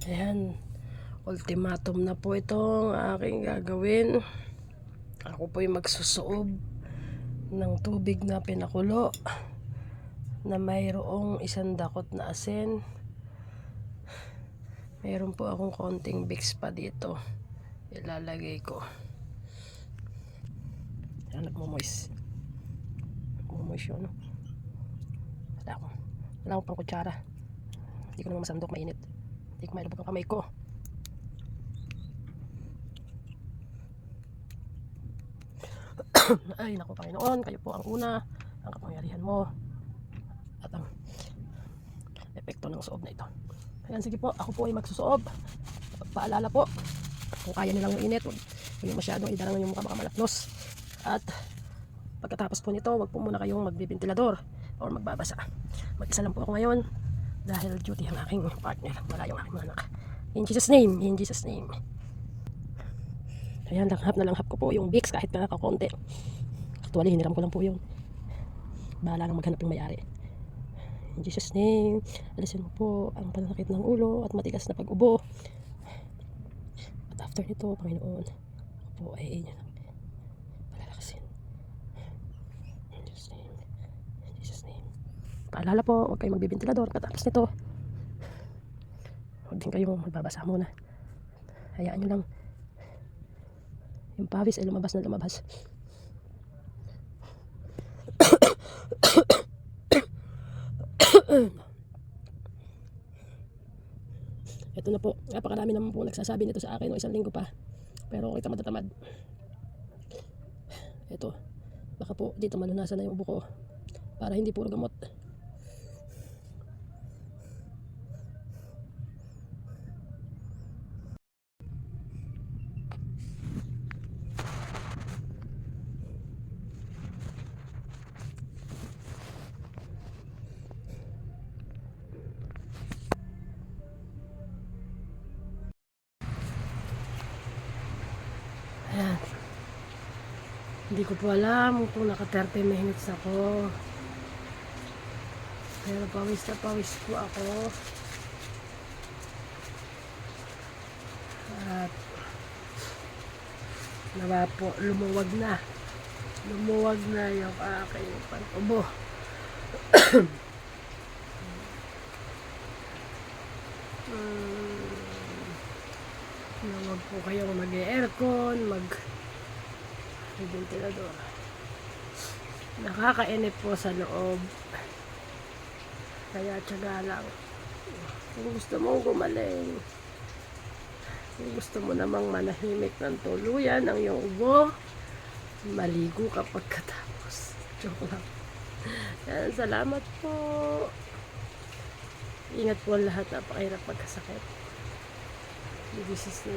Ayan, ultimatum na po itong aking gagawin. Ako po yung magsusuob ng tubig na pinakulo na mayroong isang dakot na asin. Mayroon po akong konting Vicks pa dito. Ilalagay ko. Ayan, nagmumoist. Nagmumoist yun, no? Wala akong pang kutsara. Hindi ko naman masandok, mainit. Hindi ko mailabog ang kamay ko. Ay, naku Panginoon, kayo po ang una, ang kapangyarihan mo at ang epekto ng suob na ito. Ayan, sige po, ako po ay magsusuob. Paalala po, kung kaya nilang yung init, huwag yung masyadong idarangan yung mukha, baka malapnos. At pagkatapos po nito, huwag po muna kayong magbibintilador or magbabasa. Mag-isa lang po ako ngayon dahil duty ang aking partner, wala yung aking mga anak. In Jesus name, in Jesus name. Ayan, langhap ko po yung Vicks kahit na kakonti. Actually, hiniram ko lang po yun. Bahala nang maghanap yung may-ari. In Jesus name, alisin mo po ang pananakit ng ulo at matigas na pag-ubo. At after nito, Panginoon, ako po ay inyo nang palalakasin. In Jesus name, in Jesus name. Paalala po, huwag kayong magbibintilador. Patapos nito, huwag din kayong magbabasa muna. Hayaan nyo lang yung pawis ay lumabas na lumabas. Ito na po, napakarami naman po nagsasabi nito sa akin o isang linggo pa, pero okay, tamad na tamad. Ito, baka po dito malunasan na yung ubo ko para hindi puro gamot. Ayan. Hindi ko po alam kung naka 30 minutes ako. Pero pawis na pawis po ako. At nawa po, lumuwag na. Lumuwag na yung aking pag-ubo. Huwag po kayong mag-aircon, mag-ventilador. Nakakainip po sa loob. Kaya tiyaga lang. Kung gusto mong gumaling, kung gusto mo namang manahimik ng tuluyan ang iyong ubo, maligo ka pagkatapos. Joke lang. Yan, salamat po. Ingat po ang lahat. Napakahirap pagkasakit. This is the